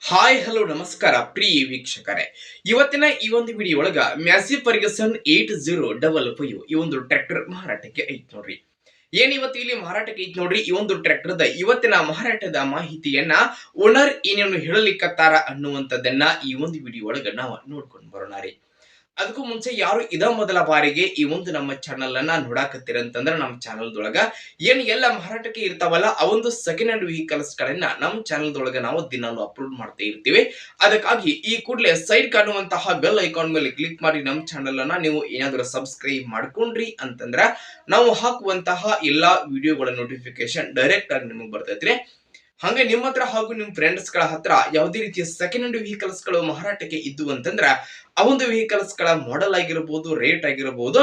Hi hello ನಮಸ್ಕಾರ ಪ್ರಿಯ ವೀಕ್ಷಕರೇ. ಇವತ್ತಿನ ಈ ಒಂದು ವಿಡಿಯೋ ಒಳಗ ಮ್ಯಾಸಿ ಫರ್ಗಸನ್ 8055 ಈ ಒಂದು ಟ್ರ್ಯಾಕ್ಟರ್ ಮಾರಾಟಕ್ಕೆ ಐತ್ ನೋಡ್ರಿ. ಇವತ್ತು ಇಲ್ಲಿ ಮಾರಾಟಕ್ಕೆ ಐತ್ ನೋಡ್ರಿ. ಈ ಒಂದು ಟ್ರ್ಯಾಕ್ಟರ್ದ ಇವತ್ತಿನ ಮಾರಾಟದ ಮಾಹಿತಿಯನ್ನ ಓನರ್ ಏನೇನು ಹೇಳಲಿಕ್ಕತ್ತಾರ ಅನ್ನುವಂಥದ್ದನ್ನ ಈ ಒಂದು ವಿಡಿಯೋ ಒಳಗ ನಾವು ನೋಡ್ಕೊಂಡು ಬರೋಣ ರೀ. ಅದಕ್ಕೂ ಮುಂಚೆ ಯಾರು ಮೊದಲ ಬಾರಿಗೆ ಈ ಒಂದು ನಮ್ಮ ಚಾನಲ್ ಅನ್ನ ನೋಡಾಕತ್ತೀರಂತಂದ್ರ ನಮ್ಮ ಚಾನಲ್ ದೊಳಗ ಎಲ್ಲ ಮಾರಾಟಕ್ಕೆ ಇರ್ತಾವಲ್ಲ ಆ ಒಂದು ಸೆಕೆಂಡ್ ಹ್ಯಾಂಡ್ ವೆಹಿಕಲ್ಸ್ ಗಳನ್ನ ನಮ್ಮ ಚಾನಲ್ ದೊಳಗ ನಾವು ದಿನಾಲು ಅಪ್ಲೋಡ್ ಮಾಡ್ತಾ ಇರ್ತೀವಿ. ಅದಕ್ಕಾಗಿ ಈ ಕೂಡಲೇ ಸೈಡ್ ಕಾಣುವಂತಹ ಬೆಲ್ ಐಕಾನ್ ಮೇಲೆ ಕ್ಲಿಕ್ ಮಾಡಿ ನಮ್ಮ ಚಾನಲ್ ಅನ್ನ ನೀವು ಏನಾದರೂ ಸಬ್ಸ್ಕ್ರೈಬ್ ಮಾಡ್ಕೊಂಡ್ರಿ ಅಂತಂದ್ರ ನಾವು ಹಾಕುವಂತಹ ಎಲ್ಲಾ ವಿಡಿಯೋಗಳ ನೋಟಿಫಿಕೇಶನ್ ಡೈರೆಕ್ಟ್ ಆಗಿ ನಿಮಗೆ ಬರ್ತೈತ್ರಿ. ಹಂಗೆ ನಿಮ್ಮ ಹತ್ರ ಹಾಗೂ ನಿಮ್ಮ ಫ್ರೆಂಡ್ಸ್ ಗಳ ಹತ್ರ ಯಾವುದೇ ರೀತಿಯ ಸೆಕೆಂಡ್ ಹ್ಯಾಂಡ್ ವೆಹಿಕಲ್ಸ್ ಗಳು ಮಾರಾಟಕ್ಕೆ ಇದ್ದು ಅಂತಂದ್ರ ಆ ಒಂದು ವೆಹಿಕಲ್ಸ್ ಗಳ ಮಾಡೆಲ್ ಆಗಿರಬಹುದು, ರೇಟ್ ಆಗಿರಬಹುದು,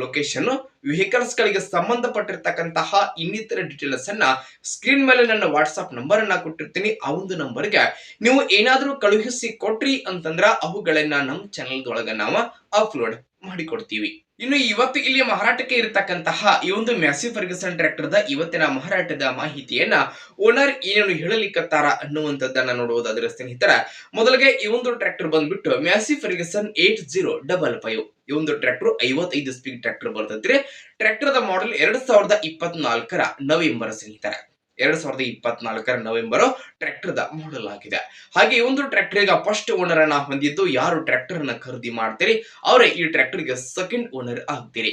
ಲೊಕೇಶನ್, ವೆಹಿಕಲ್ಸ್ ಗಳಿಗೆ ಸಂಬಂಧಪಟ್ಟಿರ್ತಕ್ಕಂತಹ ಇನ್ನಿತರ ಡೀಟೇಲ್ಸ್ ಅನ್ನ ಸ್ಕ್ರೀನ್ ಮೇಲೆ ನನ್ನ ವಾಟ್ಸ್ಆಪ್ ನಂಬರ್ ಅನ್ನ ಕೊಟ್ಟಿರ್ತೀನಿ. ಆ ಒಂದು ನಂಬರ್ಗೆ ನೀವು ಏನಾದರೂ ಕಳುಹಿಸಿ ಕೊಟ್ರಿ ಅಂತಂದ್ರ ಅವುಗಳನ್ನ ನಮ್ಮ ಚಾನೆಲ್ ಒಳಗ ನಾವು ಅಪ್ಲೋಡ್ ಮಾಡಿಕೊಡ್ತೀವಿ. ಇನ್ನು ಇವತ್ತು ಇಲ್ಲಿ ಮಾರಾಟಕ್ಕೆ ಇರತಕ್ಕಂತಹ ಈ ಒಂದು ಮ್ಯಾಸಿ ಫರ್ಗಸನ್ ಟ್ರ್ಯಾಕ್ಟರ್ ದ ಇವತ್ತಿನ ಮಾರಾಟದ ಮಾಹಿತಿಯನ್ನ ಓನರ್ ಏನೇನು ಹೇಳಲಿಕ್ಕತ್ತಾರ ಅನ್ನುವಂಥದ್ದನ್ನ ನೋಡುವುದಾದ್ರೆ ಸ್ನೇಹಿತರ, ಮೊದಲಿಗೆ ಈ ಒಂದು ಟ್ರ್ಯಾಕ್ಟರ್ ಬಂದ್ಬಿಟ್ಟು ಮ್ಯಾಸಿ ಫರ್ಗಸನ್ 8055 ಈ ಒಂದು ಟ್ರ್ಯಾಕ್ಟರ್ 55 ಸ್ಪೀಡ್ ಟ್ರ್ಯಾಕ್ಟರ್ ಬರ್ತೈತ್ರಿ. ಟ್ರ್ಯಾಕ್ಟರ್ ದ ಮಾಡೆಲ್ 2024 ನವೆಂಬರ್ ಸ್ನೇಹಿತರ. 2024 ನವೆಂಬರ್ ಟ್ರ್ಯಾಕ್ಟರ್ ದ ಮಾಡೆಲ್ ಆಗಿದೆ. ಹಾಗೆ ಈ ಒಂದು ಟ್ರ್ಯಾಕ್ಟರ್ ಈಗ ಫಸ್ಟ್ ಓನರ್ ಅನ್ನ ಹೊಂದಿದ್ದು, ಯಾರು ಟ್ರ್ಯಾಕ್ಟರ್ ಅನ್ನ ಖರೀದಿ ಮಾಡ್ತೀರಿ ಅವರೇ ಈ ಟ್ರ್ಯಾಕ್ಟರ್ ಗೆ ಸೆಕೆಂಡ್ ಓನರ್ ಆಗ್ತೀರಿ.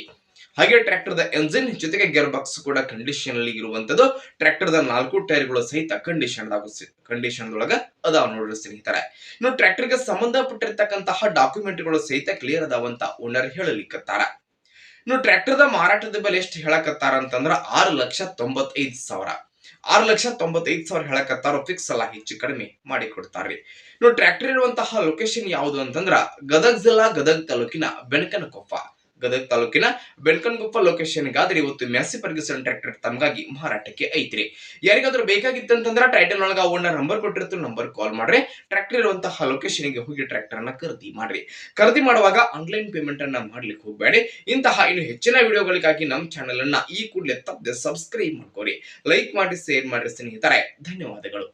ಹಾಗೆ ಟ್ರ್ಯಾಕ್ಟರ್ ದ ಎಂಜಿನ್ ಜೊತೆಗೆ ಗೇರ್ ಬಾಕ್ಸ್ ಕೂಡ ಕಂಡೀಷನ್ ಅಲ್ಲಿ ಇರುವಂತದ್ದು. ಟ್ರ್ಯಾಕ್ಟರ್ ದ 4 ಟೈರ್ ಗಳು ಸಹಿತ ಕಂಡೀಷನ್ ಒಳಗ ಅದಾವ ನೋಡ್ರಿ ಸ್ನೇಹಿತರೆ. ಇನ್ನು ಟ್ರ್ಯಾಕ್ಟರ್ ಗೆ ಸಂಬಂಧಪಟ್ಟಿರ್ತಕ್ಕಂತಹ ಡಾಕ್ಯುಮೆಂಟ್ ಗಳು ಸಹಿತ ಕ್ಲಿಯರ್ ಅದಾವಂತ ಓನರ್ ಹೇಳಲಿಕ್ಕತ್ತಾರ. ಇನ್ನು ಟ್ರ್ಯಾಕ್ಟರ್ ದ ಮಾರಾಟದ ಬೆಲೆ ಎಷ್ಟು ಹೇಳಕತ್ತಾರ ಅಂತಂದ್ರ 6,95,000 6,95,000 ಹೇಳಕತ್ತಾರ. ಫಿಕ್ಸ್ ಅಲ್ಲ, ಹೆಚ್ಚು ಕಡಿಮೆ ಮಾಡಿ ಕೊಡ್ತಾರ್ರಿ. ಇನ್ನು ಟ್ರ್ಯಾಕ್ಟರ್ ಇರುವಂತಹ ಲೊಕೇಶನ್ ಯಾವುದು ಅಂತಂದ್ರ ಗದಗ ಜಿಲ್ಲಾ ಗದಗ ತಾಲೂಕಿನ ಬೆನಕನಕೊಪ್ಪ ಲೊಕೇಶನ್ ಗಾದ್ರೆ ಇವತ್ತು ಮ್ಯಾಸಿ ಫರ್ಗಸನ್ ಟ್ರ್ಯಾಕ್ಟರ್ ತಮಗಾಗಿ ಮಾರಾಟಕ್ಕೆ ಐತ್ರಿ. ಯಾರಿಗಾದ್ರೂ ಬೇಕಾಗಿತ್ತಂತಂದ್ರ ಟೈಟಲ್ ಒಳಗ ಓನರ್ ನಂಬರ್ ಕೊಟ್ಟಿರ್ತೀವಿ, ನಂಬರ್ ಕಾಲ್ ಮಾಡ್ರಿ. ಟ್ರ್ಯಾಕ್ಟರ್ ಇರುವಂತಹ ಲೊಕೇಶನ್ ಗೆ ಹೋಗಿ ಟ್ರ್ಯಾಕ್ಟರ್ ಅನ್ನ ಖರೀದಿ ಮಾಡ್ರಿ. ಖರೀದಿ ಮಾಡುವಾಗ ಆನ್ಲೈನ್ ಪೇಮೆಂಟ್ ಅನ್ನ ಮಾಡ್ಲಿಕ್ಕೆ ಹೋಗಬೇಡಿ. ಇಂತಹ ಇನ್ನು ಹೆಚ್ಚಿನ ವಿಡಿಯೋಗಳಿಗಾಗಿ ನಮ್ಮ ಚಾನೆಲ್ ಅನ್ನ ಈ ಕೂಡಲೇ ತಪ್ಪದೆ ಸಬ್ಸ್ಕ್ರೈಬ್ ಮಾಡ್ಕೋರಿ, ಲೈಕ್ ಮಾಡಿ, ಶೇರ್ ಮಾಡಿ ಸ್ನೇಹಿತರೆ. ಧನ್ಯವಾದಗಳು.